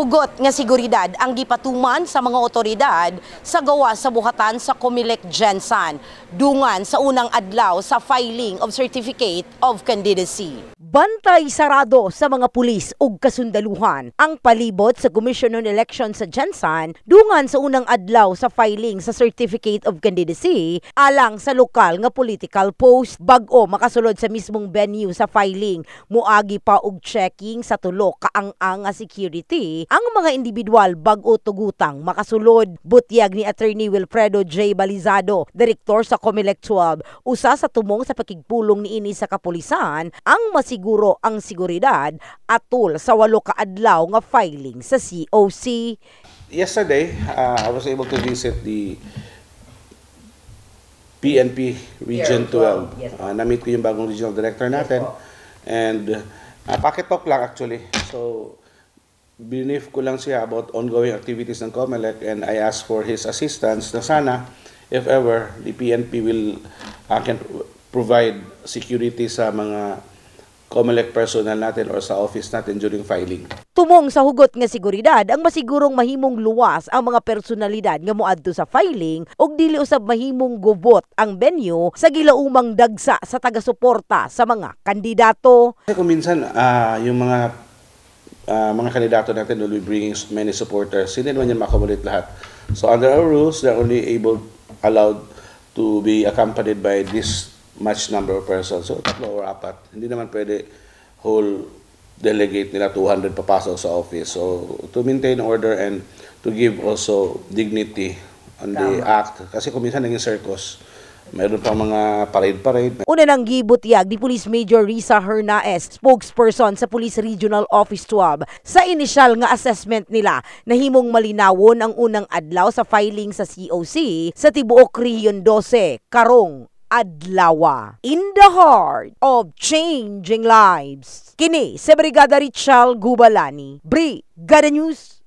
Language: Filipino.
Hugot nga seguridad ang gipatuman sa mga otoridad sa gawa sa buhatan sa Comelec Gensan dungan sa unang adlaw sa filing of Certificate of Candidacy. Bantay sarado sa mga pulis ug kasundaluhan ang palibot sa Commission on Elections sa Gensan dungan sa unang adlaw sa filing sa Certificate of Candidacy alang sa lokal nga political post. Bag-o makasulod sa mismong venue sa filing, muagi pa og checking sa tulo kaang-ang nga security ang mga individual bag-o tugutang makasulod. Butyag ni Attorney Wilfredo J. Balizado, direktor sa Comelec 12, usa sa tumong sa pakigpulong niini sa kapulisan ang masiguro ang seguridad atol sa 8 ka adlaw nga filing sa COC. Yesterday, I was able to visit the PNP Region 12. Na-meet ko yung bagong regional director natin. And pakitalk lang actually. So, binif ko lang siya about ongoing activities ng Comelec and I asked for his assistance na sana, if ever, the PNP can provide security sa mga Comelec personnel natin or sa office natin during filing. Tumong sa hugot nga seguridad ang masigurong mahimong luwas ang mga personalidad nga moadto sa filing ug dili usab mahimong gubot ang venue sa gilaumang dagsa sa taga-suporta sa mga kandidato. Kung minsan yung mga kandidato natin will be bringing many supporters, hindi naman yan ma-accommodate lahat. So under our rules, they're only allowed to be accompanied by this much number of persons. So 3 or 4. Hindi naman pwede whole delegate nila 200 papasok sa office. So to maintain order and to give also dignity on the act. Kasi kung minsan naging circus, mayroon pang mga parade-parade. Una nang gibutyag ni Police Major Risa Hernaez, spokesperson sa Police Regional Office 12, sa inisyal nga assessment nila na himong malinawon ang unang adlaw sa filing sa COC sa tibuok Region 12, karong adlaw. In the heart of changing lives. Kini sa Brigada Richal Gubalani, Brigada News.